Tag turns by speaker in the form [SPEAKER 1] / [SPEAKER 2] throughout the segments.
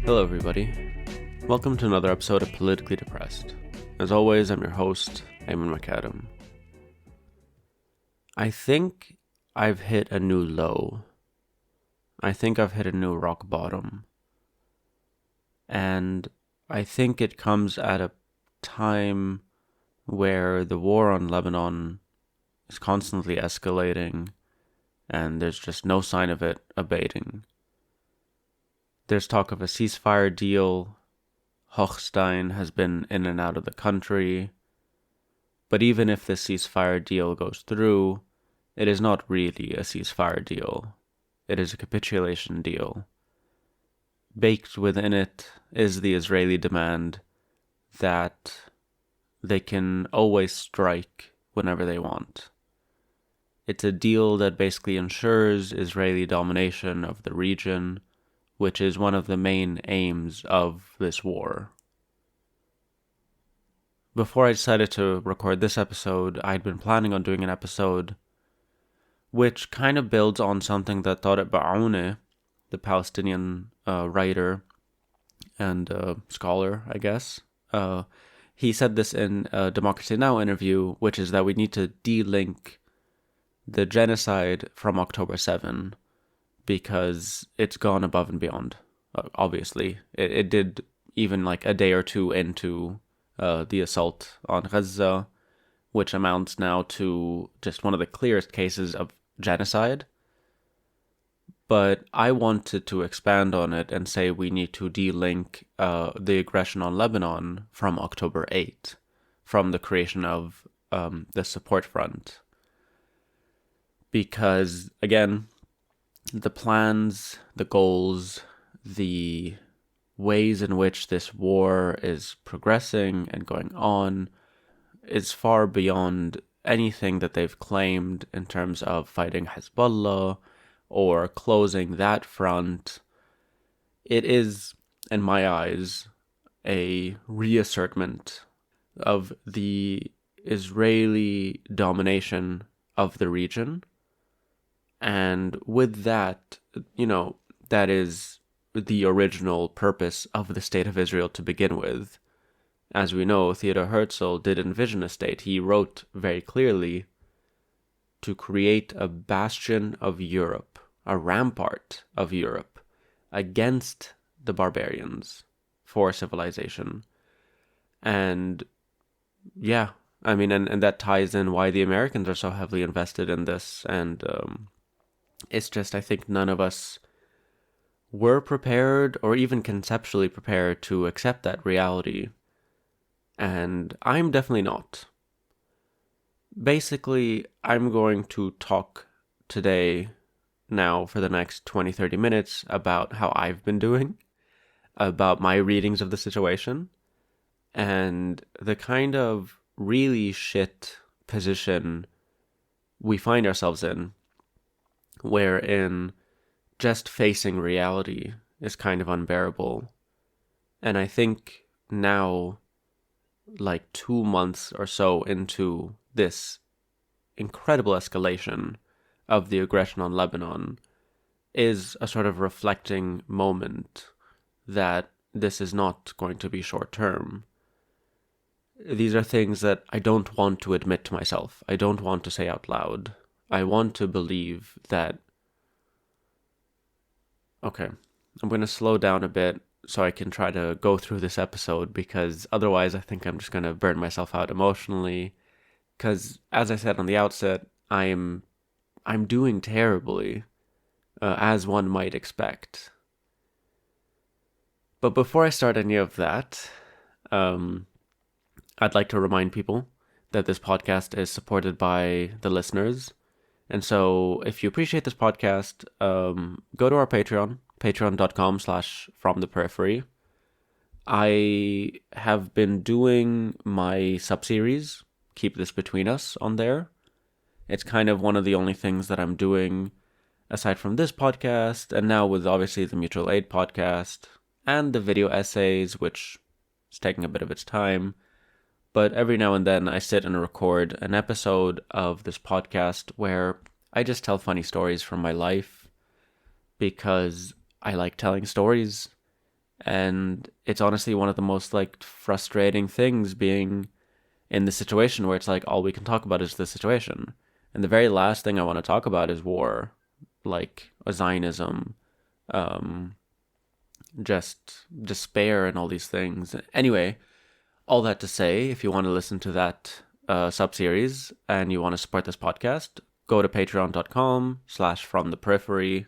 [SPEAKER 1] Hello, everybody. Welcome to another episode of Politically Depressed. As always, I'm your host, Eamon McAdam. I think I've hit a new low. I think I've hit a new rock bottom. And I think it comes at a time where the war on Lebanon is constantly escalating and there's just no sign of it abating. There's talk of a ceasefire deal. Hochstein has been in and out of the country. But even if this ceasefire deal goes through, it is not really a ceasefire deal. It is a capitulation deal. Baked within it is the Israeli demand that they can always strike whenever they want. It's a deal that basically ensures Israeli domination of the region, which is one of the main aims of this war. Before I decided to record this episode, I'd been planning on doing an episode which kind of builds on something that Tarek Baouni, the Palestinian writer and scholar, I guess, he said this in a Democracy Now! Interview, which is that we need to de-link the genocide from October 7, because it's gone above and beyond, obviously. It did even like a day or two into the assault on Gaza, which amounts now to just one of the clearest cases of genocide. But I wanted to expand on it and say we need to de-link the aggression on Lebanon from October 8, from the creation of the support front. Because, again, the plans, the goals, the ways in which this war is progressing and going on is far beyond anything that they've claimed in terms of fighting Hezbollah or closing that front. It is, in my eyes, a reassertment of the Israeli domination of the region. And with that, that is the original purpose of the State of Israel to begin with. As we know, Theodor Herzl did envision a state. He wrote very clearly to create a bastion of Europe, a rampart of Europe against the barbarians for civilization. And yeah, I mean, and that ties in why the Americans are so heavily invested in this. And it's just, I think none of us were prepared or even conceptually prepared to accept that reality. And I'm definitely not. Basically, I'm going to talk today, now for the next 20-30 minutes, about how I've been doing, about my readings of the situation, and the kind of really shit position we find ourselves in, wherein just facing reality is kind of unbearable. And I think now, like 2 months or so into this incredible escalation of the aggression on Lebanon, is a sort of reflecting moment that this is not going to be short term. These are things that I don't want to admit to myself. I don't want to say out loud. I want to believe that... Okay, I'm going to slow down a bit so I can try to go through this episode, because otherwise I think I'm just going to burn myself out emotionally. Because, as I said on the outset, I'm doing terribly, as one might expect. But before I start any of that, I'd like to remind people that this podcast is supported by the listeners. And so if you appreciate this podcast, go to our Patreon, patreon.com/fromtheperiphery. I have been doing my sub-series, Keep This Between Us, on there. It's kind of one of the only things that I'm doing aside from this podcast, and now with obviously the Mutual Aid podcast and the video essays, which is taking a bit of its time. But every now and then I sit and record an episode of this podcast where I just tell funny stories from my life, because I like telling stories, And it's honestly one of the most like frustrating things being in the situation where it's like all we can talk about is the situation. And the very last thing I want to talk about is war, like Zionism, um, just despair and all these things. Anyway, all that to say, if you want to listen to that sub series and you want to support this podcast, go to patreon.com/from the periphery.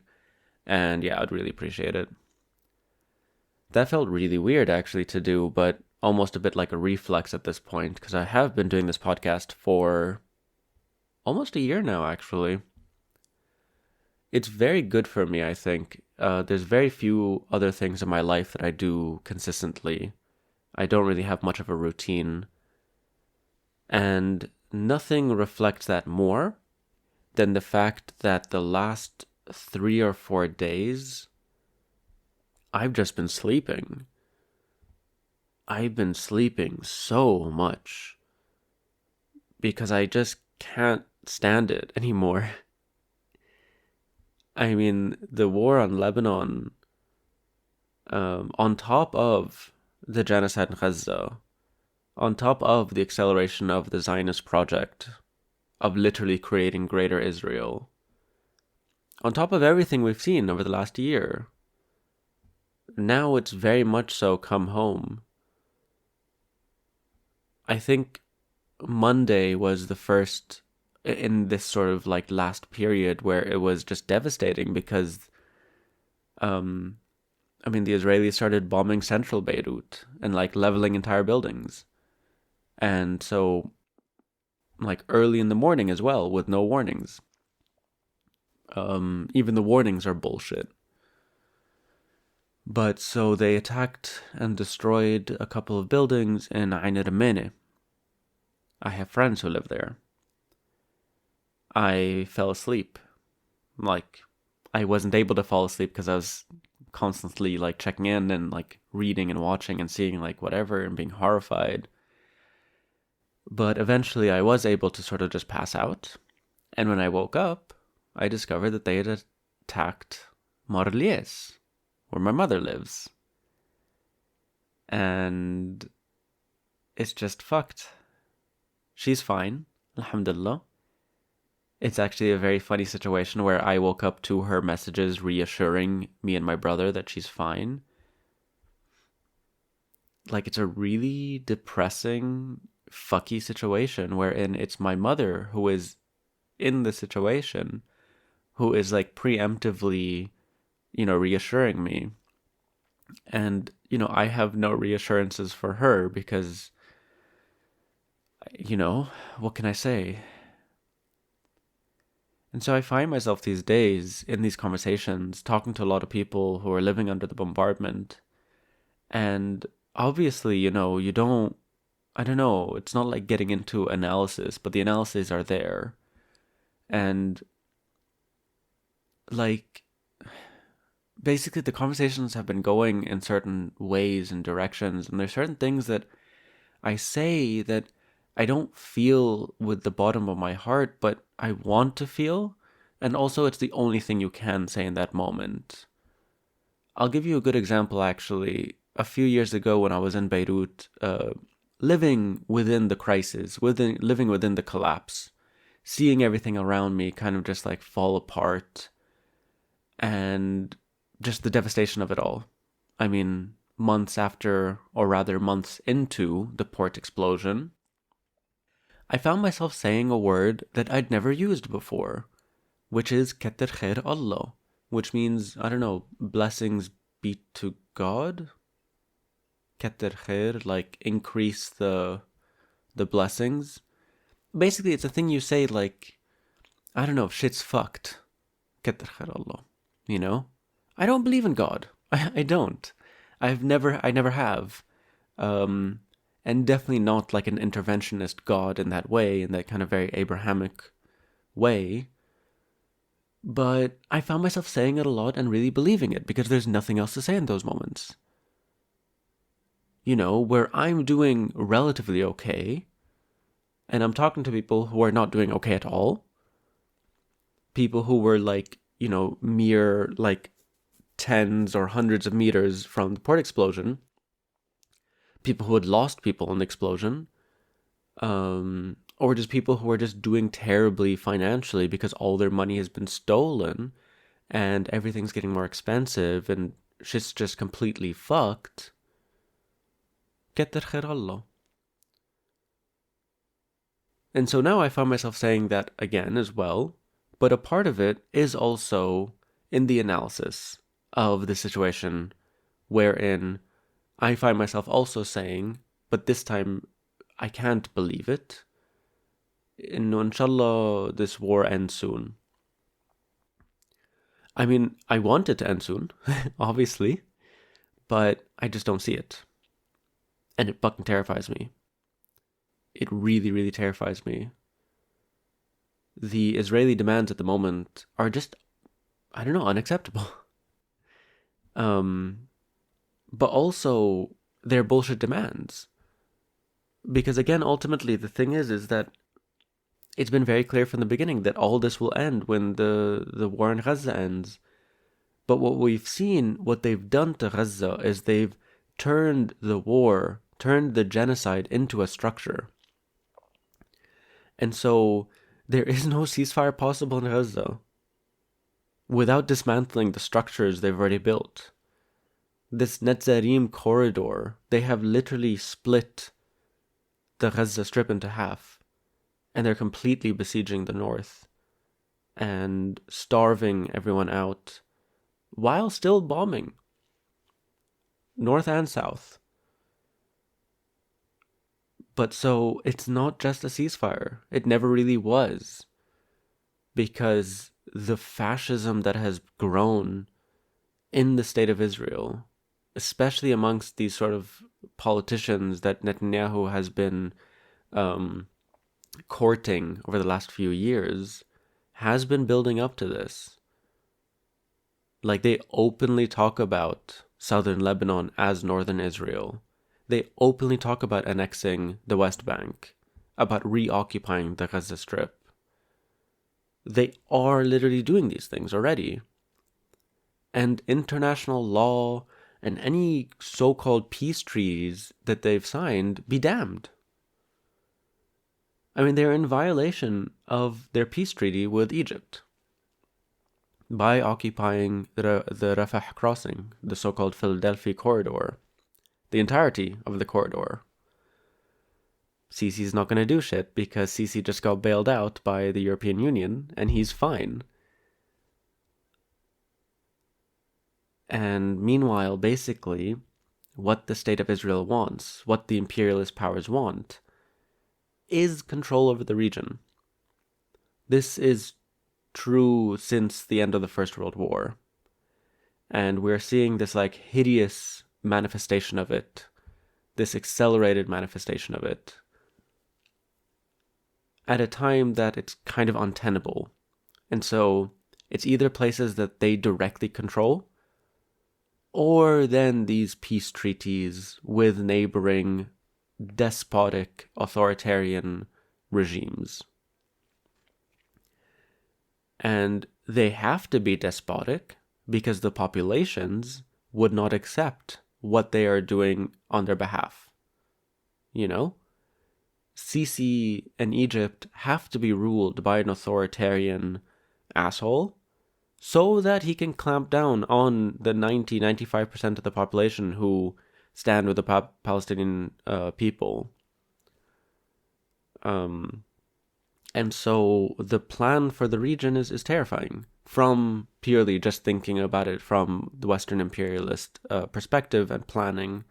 [SPEAKER 1] And yeah, I'd really appreciate it. That felt really weird actually to do, but almost a bit like a reflex at this point, because I have been doing this podcast for almost a year now, actually. It's very good for me, I think. There's very few other things in my life that I do consistently. I don't really have much of a routine. And nothing reflects that more than the fact that the last 3 or 4 days, I've just been sleeping. I've been sleeping so much because I just can't stand it anymore. I mean, the war on Lebanon, on top of the genocide in Gaza, on top of the acceleration of the Zionist project of literally creating greater Israel, on top of everything we've seen over the last year, now it's very much so come home. I think Monday was the first in this sort of like last period where it was just devastating because the Israelis started bombing central Beirut and like leveling entire buildings. And so like early in the morning as well with no warnings. Even the warnings are bullshit. But so they attacked and destroyed a couple of buildings in Ain Ramene. I have friends who live there. I fell asleep. Like, I wasn't able to fall asleep because I was constantly like checking in and like reading and watching and seeing like whatever and being horrified. But eventually I was able to sort of just pass out. And when I woke up, I discovered that they had attacked Morlies, where my mother lives. And it's just fucked. She's fine, alhamdulillah. It's actually a very funny situation where I woke up to her messages reassuring me and my brother that she's fine. Like, it's a really depressing, fucky situation wherein it's my mother who is in the situation, who is like preemptively, reassuring me. And, I have no reassurances for her because, what can I say? And so I find myself these days in these conversations talking to a lot of people who are living under the bombardment. And obviously, you don't, I don't know, it's not like getting into analysis, but the analyses are there. And like, basically the conversations have been going in certain ways and directions. And there's certain things that I say that I don't feel with the bottom of my heart, but I want to feel. And also, it's the only thing you can say in that moment. I'll give you a good example, actually. A few years ago, when I was in Beirut, living within the crisis, living within the collapse, seeing everything around me kind of just like fall apart, and just the devastation of it all. I mean, months after, or rather months into the port explosion, I found myself saying a word that I'd never used before, which is Keter Khair Allah, which means, I don't know, blessings be to God? Keter Khair, like increase the blessings. Basically, it's a thing you say like, I don't know, if shit's fucked. Keter Khair Allah, I don't believe in God. I don't. I never have. And definitely not like an interventionist God in that way, in that kind of very Abrahamic way. But I found myself saying it a lot and really believing it because there's nothing else to say in those moments. Where I'm doing relatively okay, and I'm talking to people who are not doing okay at all. People who were like, mere like tens or hundreds of meters from the port explosion, people who had lost people in the explosion, or just people who are just doing terribly financially because all their money has been stolen and everything's getting more expensive and shit's just completely fucked. كتر خير الله. And so now I find myself saying that again as well, but a part of it is also in the analysis of the situation, wherein I find myself also saying, but this time I can't believe it. Inshallah, this war ends soon. I mean, I want it to end soon, obviously, but I just don't see it. And it fucking terrifies me. It really, really terrifies me. The Israeli demands at the moment are just, I don't know, unacceptable. But also they're bullshit demands. Because again, ultimately, the thing is that it's been very clear from the beginning that all this will end when the war in Gaza ends. But what we've seen, what they've done to Gaza is they've turned the war, turned the genocide into a structure. And so there is no ceasefire possible in Gaza without dismantling the structures they've already built. This Netzarim corridor, they have literally split the Gaza Strip into half. And they're completely besieging the north and starving everyone out while still bombing north and south. But so it's not just a ceasefire. It never really was. Because the fascism that has grown in the state of Israel, especially amongst these sort of politicians that Netanyahu has been courting over the last few years, has been building up to this. Like, they openly talk about southern Lebanon as northern Israel. They openly talk about annexing the West Bank, about reoccupying the Gaza Strip. They are literally doing these things already. And international law and any so-called peace treaties that they've signed, be damned. I mean, they're in violation of their peace treaty with Egypt by occupying the Rafah crossing, the so-called Philadelphia corridor, the entirety of the corridor. Sisi's not going to do shit because Sisi just got bailed out by the European Union and he's fine. And meanwhile, basically, what the state of Israel wants, what the imperialist powers want, is control over the region. This is true since the end of the First World War. And we're seeing this like hideous manifestation of it, this accelerated manifestation of it, at a time that it's kind of untenable. And so it's either places that they directly control, or then these peace treaties with neighboring despotic, authoritarian regimes. And they have to be despotic because the populations would not accept what they are doing on their behalf. You know? Sisi and Egypt have to be ruled by an authoritarian asshole so that he can clamp down on the 95% of the population who stand with the Palestinian people. And so the plan for the region is terrifying from purely just thinking about it from the Western imperialist perspective and planning.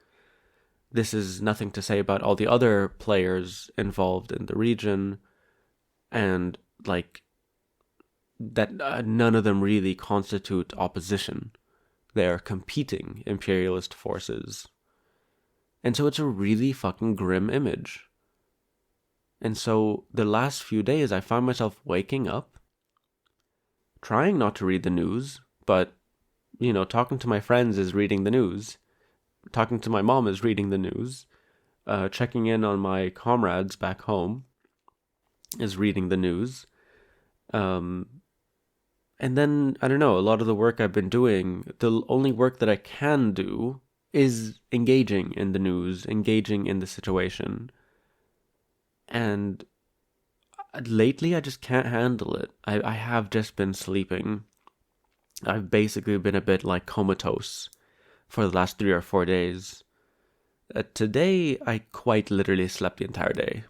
[SPEAKER 1] This is nothing to say about all the other players involved in the region, and like that none of them really constitute opposition. They are competing imperialist forces. And so it's a really fucking grim image. And so the last few days I found myself waking up, trying not to read the news, but, you know, talking to my friends is reading the news. Talking to my mom is reading the news. Checking in on my comrades back home is reading the news. And then, I don't know, a lot of the work I've been doing, the only work that I can do is engaging in the news, engaging in the situation. And lately, I just can't handle it. I have just been sleeping. I've basically been a bit like comatose for the last 3 or 4 days. Today, I quite literally slept the entire day.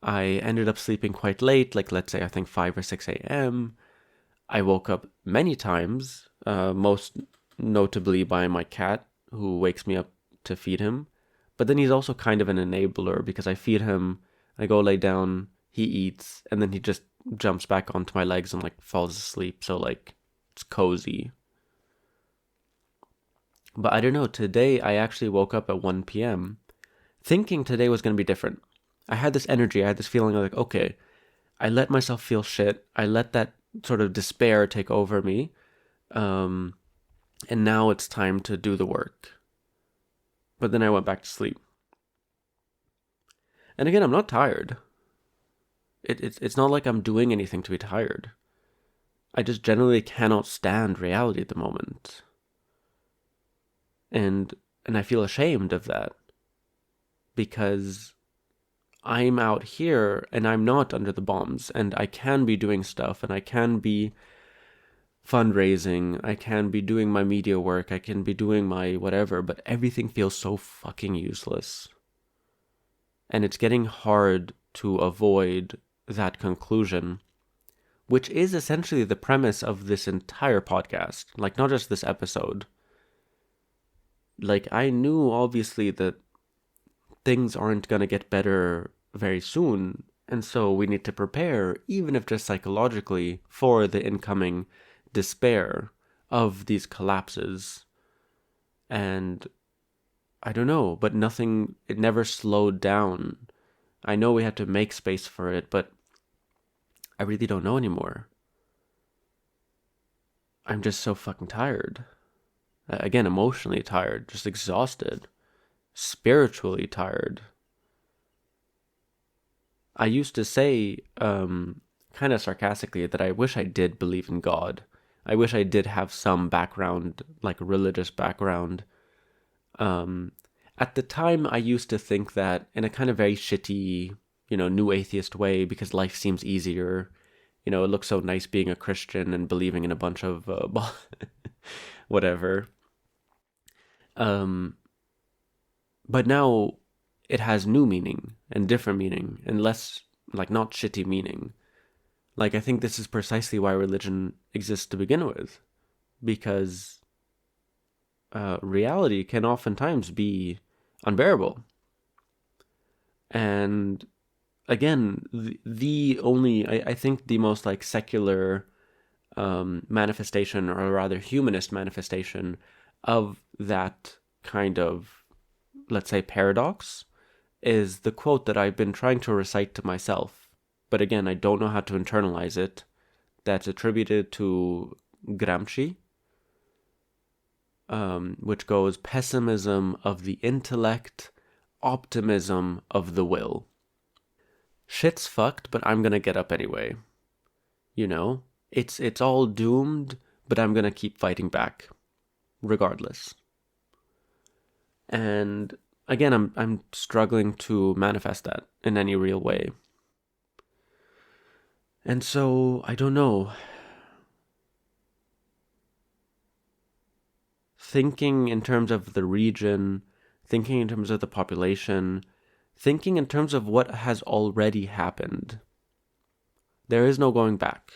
[SPEAKER 1] I ended up sleeping quite late, like let's say I think 5 or 6 a.m. I woke up many times, most notably by my cat, who wakes me up to feed him. But then he's also kind of an enabler because I feed him, I go lay down, he eats, and then he just jumps back onto my legs and like falls asleep. So like it's cozy. But I don't know, today I actually woke up at 1 p.m. thinking today was going to be different. I had this energy, I had this feeling like, okay, I let myself feel shit. I let that sort of despair take over me. And now it's time to do the work. But then I went back to sleep. And again, I'm not tired. It's not like I'm doing anything to be tired. I just generally cannot stand reality at the moment. And I feel ashamed of that. Because I'm out here and I'm not under the bombs, and I can be doing stuff, and I can be fundraising, I can be doing my media work, I can be doing my whatever, but everything feels so fucking useless. And it's getting hard to avoid that conclusion, which is essentially the premise of this entire podcast, like not just this episode. Like, I knew obviously that things aren't going to get better very soon, and so we need to prepare, even if just psychologically, for the incoming despair of these collapses. And I don't know, but nothing, it never slowed down. I know we had to make space for it, but I really don't know anymore. I'm just so fucking tired. Again, emotionally tired, just exhausted, spiritually tired. I used to say, kind of sarcastically, that I wish I did believe in God. I wish I did have some background, like religious background. At the time, I used to think that in a kind of very shitty, new atheist way, because life seems easier. It looks so nice being a Christian and believing in a bunch of whatever. Um, but now it has new meaning and different meaning and less, like, not shitty meaning. Like, I think this is precisely why religion exists to begin with, because reality can oftentimes be unbearable. And again, the only, I think the most like secular manifestation, or rather humanist manifestation of that kind of, let's say, paradox, is the quote that I've been trying to recite to myself. But again, I don't know how to internalize it. That's attributed to Gramsci, which goes, pessimism of the intellect, optimism of the will. Shit's fucked, but I'm gonna get up anyway. It's all doomed, but I'm gonna keep fighting back, regardless. And again, I'm struggling to manifest that in any real way. And so, I don't know. Thinking in terms of the region, thinking in terms of the population, thinking in terms of what has already happened. There is no going back.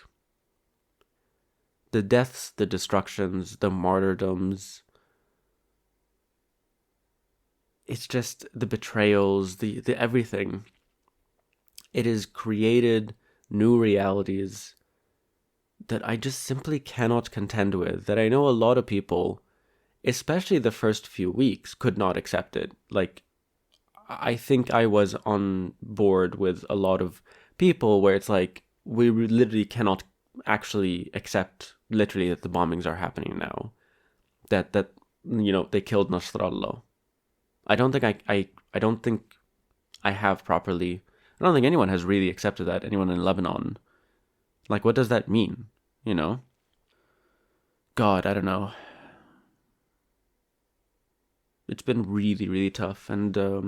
[SPEAKER 1] The deaths, the destructions, the martyrdoms, it's just the betrayals, the everything. It has created new realities that I just simply cannot contend with, that I know a lot of people, especially the first few weeks, could not accept it. Like, I think I was on board with a lot of people where it's like, we literally cannot actually accept literally that the bombings are happening now. That they killed Nasrallah. I don't think I don't think I have properly. I don't think anyone has really accepted that. Anyone in Lebanon. Like, what does that mean? you know? God, I don't know. It's been really, really tough. And, I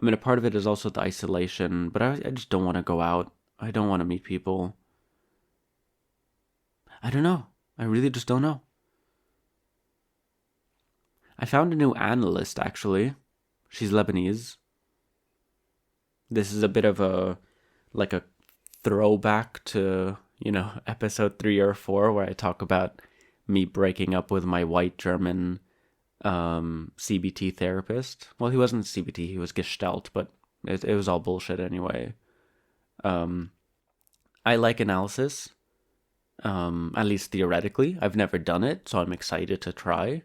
[SPEAKER 1] mean, a part of it is also the isolation, but I just don't want to go out. I don't want to meet people. I don't know. I really just don't know. I found a new analyst, actually. She's Lebanese. This is a bit of a throwback to, episode 3 or 4, where I talk about me breaking up with my white German CBT therapist. Well, he wasn't CBT, he was Gestalt, but it was all bullshit anyway. Um, I like analysis, at least theoretically. I've never done it, so I'm excited to try.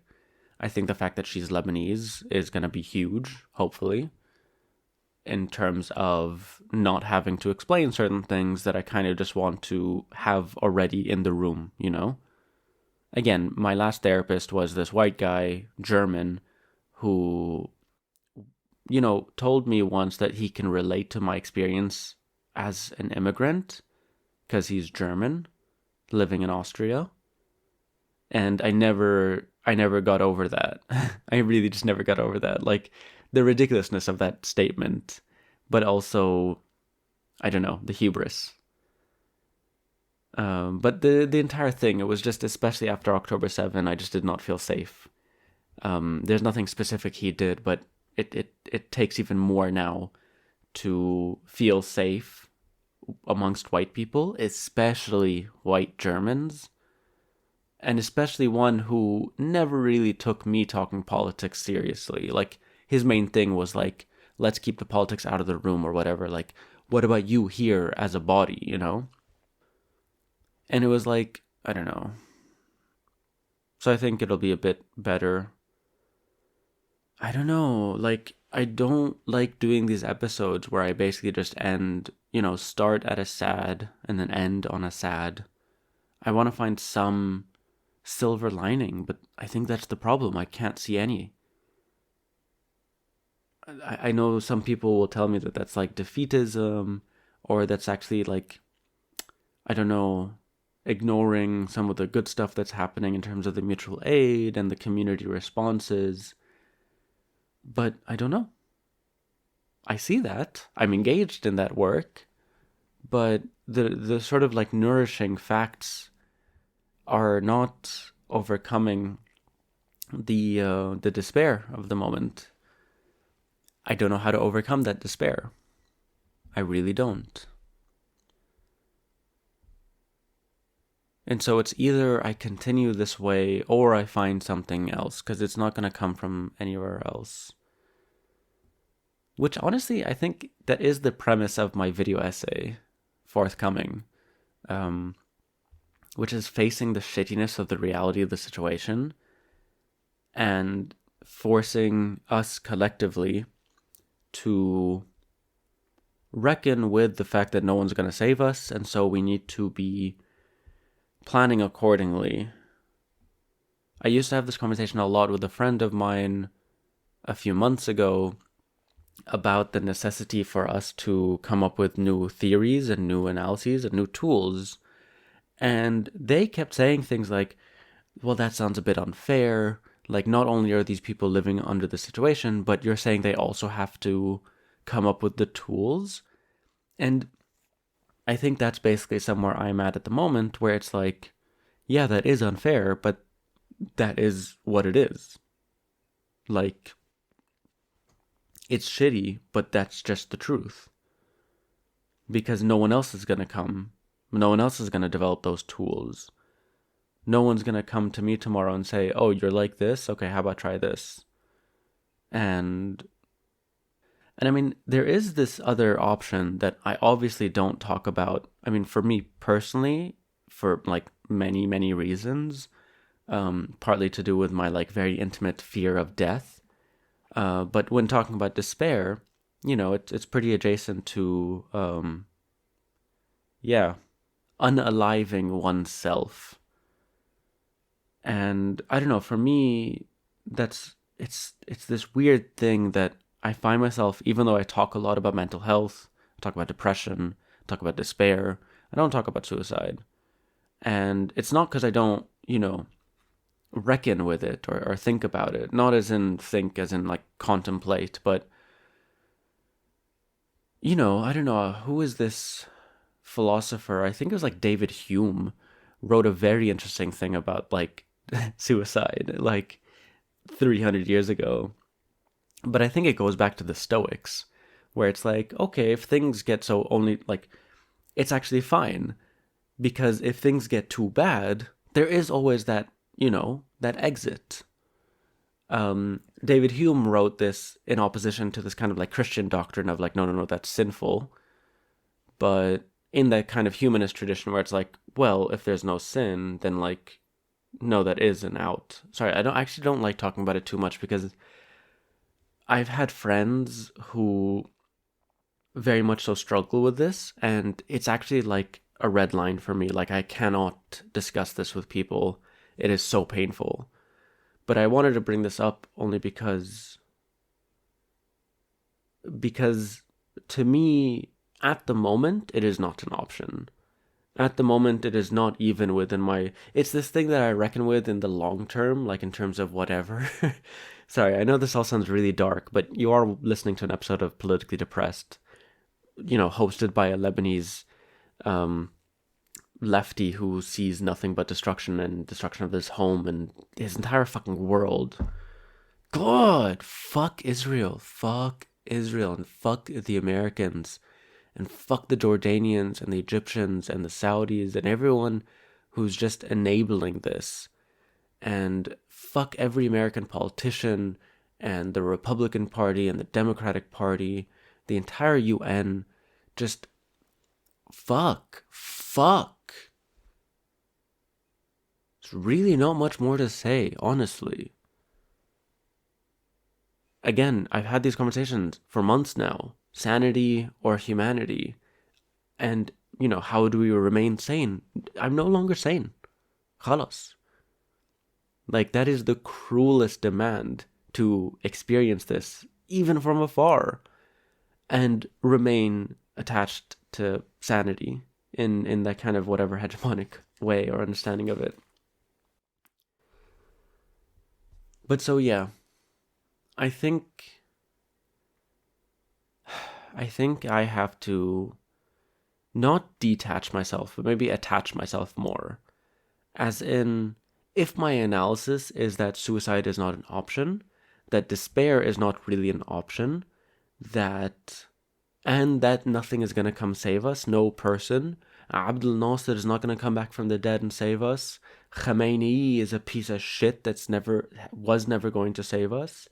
[SPEAKER 1] I think the fact that she's Lebanese is going to be huge, hopefully, in terms of not having to explain certain things that I kind of just want to have already in the room, Again, my last therapist was this white guy, German, who, told me once that he can relate to my experience as an immigrant because he's German living in Austria. And I never got over that. I really just never got over that. Like the ridiculousness of that statement, but also, I don't know, the hubris. But the entire thing, it was just, especially after October 7, I just did not feel safe. There's nothing specific he did, but it takes even more now to feel safe amongst white people, especially white Germans, and especially one who never really took me talking politics seriously. Like, his main thing was like, let's keep the politics out of the room or whatever. Like, what about you here as a body? And it was like, I don't know. So I think it'll be a bit better. I don't know. Like, I don't like doing these episodes where I basically just start at a sad and then end on a sad. I want to find some silver lining, but I think that's the problem. I can't see any. I know some people will tell me that that's like defeatism, or that's actually like, I don't know, ignoring some of the good stuff that's happening in terms of the mutual aid and the community responses. But I don't know. I see that. I'm engaged in that work. But the sort of like nourishing facts are not overcoming the despair of the moment. I don't know how to overcome that despair. I really don't. And so it's either I continue this way or I find something else, because it's not going to come from anywhere else. Which honestly, I think that is the premise of my video essay forthcoming, which is facing the shittiness of the reality of the situation and forcing us collectively to reckon with the fact that no one's going to save us, and so we need to be planning accordingly. I used to have this conversation a lot with a friend of mine a few months ago about the necessity for us to come up with new theories and new analyses and new tools. And they kept saying things like, well, that sounds a bit unfair. Like, not only are these people living under the situation, but you're saying they also have to come up with the tools. And I think that's basically somewhere I'm at the moment, where it's like, yeah, that is unfair, but that is what it is. Like, it's shitty, but that's just the truth. Because no one else is going to come. No one else is going to develop those tools. No one's going to come to me tomorrow and say, oh, you're like this? Okay, how about try this? And I mean, there is this other option that I obviously don't talk about. I mean, for me personally, for like many, many reasons, partly to do with my like very intimate fear of death. But when talking about despair, it's pretty adjacent to, unaliving oneself. And I don't know, for me, it's this weird thing that I find myself, even though I talk a lot about mental health, I talk about depression, I talk about despair, I don't talk about suicide. And it's not because I don't, reckon with it or think about it. Not as in think, as in like contemplate, but, I don't know. Who is this philosopher? I think it was like David Hume wrote a very interesting thing about like suicide, like 300 years ago. But I think it goes back to the Stoics, where it's like, okay, if things get so only like, it's actually fine. Because if things get too bad, there is always that, that exit. David Hume wrote this in opposition to this kind of like Christian doctrine of like, no, no, no, that's sinful. But in that kind of humanist tradition where it's like, well, if there's no sin, then like, no, that is an out. Sorry, I don't like talking about it too much because I've had friends who very much so struggle with this, and it's actually like a red line for me. Like, I cannot discuss this with people. It is so painful. But I wanted to bring this up only because to me, at the moment, it is not an option. At the moment, it is not even within my. It's this thing that I reckon with in the long term, like in terms of whatever. Sorry, I know this all sounds really dark, but you are listening to an episode of Politically Depressed, hosted by a Lebanese um, lefty who sees nothing but destruction and destruction of his home and his entire fucking world. God, fuck Israel. Fuck Israel and fuck the Americans and fuck the Jordanians and the Egyptians and the Saudis and everyone who's just enabling this. And fuck every American politician and the Republican Party and the Democratic Party, the entire UN. Just fuck. There's really not much more to say, honestly. Again, I've had these conversations for months now. Sanity or humanity? And, how do we remain sane? I'm no longer sane. Khalas. Like, that is the cruelest demand, to experience this, even from afar, and remain attached to sanity in that kind of whatever hegemonic way or understanding of it. But so yeah, I think I have to not detach myself, but maybe attach myself more. As in, if my analysis is that suicide is not an option, that despair is not really an option, that nothing is going to come save us, no person. Abdul Nasser is not going to come back from the dead and save us. Khamenei is a piece of shit was never going to save us.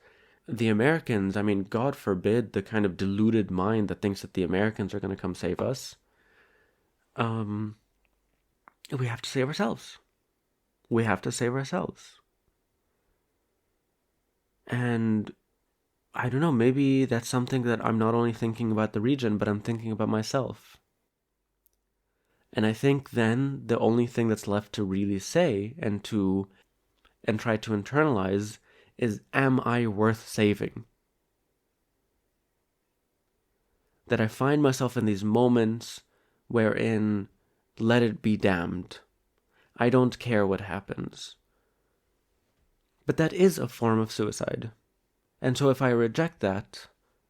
[SPEAKER 1] The Americans, I mean, God forbid the kind of deluded mind that thinks that the Americans are going to come save us. We have to save ourselves. We have to save ourselves. And I don't know, maybe that's something that I'm not only thinking about the region, but I'm thinking about myself. And I think then the only thing that's left to really say and try to internalize is, am I worth saving? That I find myself in these moments wherein, let it be damned. I don't care what happens. But that is a form of suicide. And so if I reject that,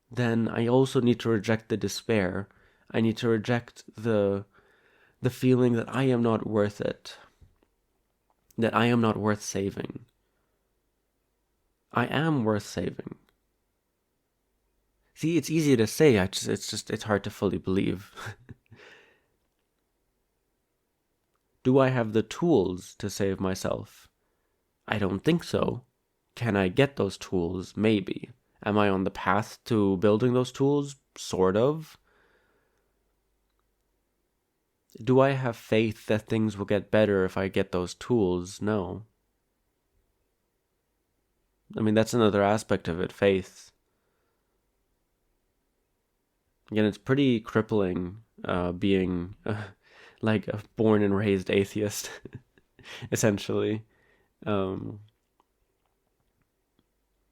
[SPEAKER 1] then I also need to reject the despair. I need to reject the feeling that I am not worth it. That I am not worth saving. I am worth saving. See, it's easy to say, it's hard to fully believe. Do I have the tools to save myself? I don't think so. Can I get those tools? Maybe. Am I on the path to building those tools? Sort of. Do I have faith that things will get better if I get those tools? No. I mean, that's another aspect of it, faith. Again, it's pretty crippling being like a born and raised atheist, essentially. Um,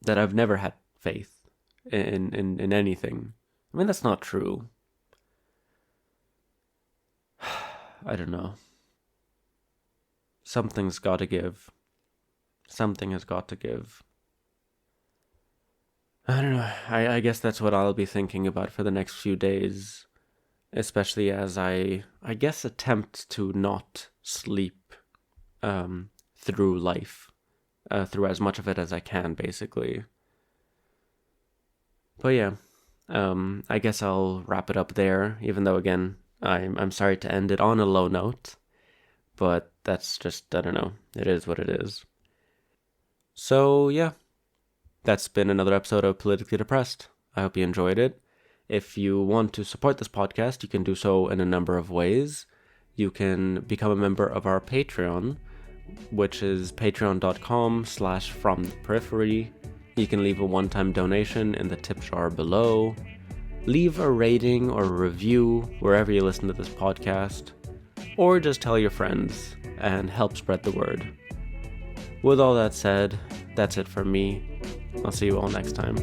[SPEAKER 1] that I've never had faith in anything. I mean, that's not true. I don't know. something's got to give. Something has got to give. I don't know. I guess that's what I'll be thinking about for the next few days, especially as I guess attempt to not sleep through life, through as much of it as I can, basically. But yeah, I guess I'll wrap it up there, even though, again, I'm sorry to end it on a low note, but that's just, I don't know, it is what it is. So yeah, that's been another episode of Politically Depressed. I hope you enjoyed it. If you want to support this podcast, you can do so in a number of ways. You can become a member of our Patreon, which is patreon.com/fromtheperiphery. You can leave a one-time donation in the tip jar below. Leave a rating or a review wherever you listen to this podcast. Or just tell your friends and help spread the word. With all that said, that's it from me. I'll see you all next time.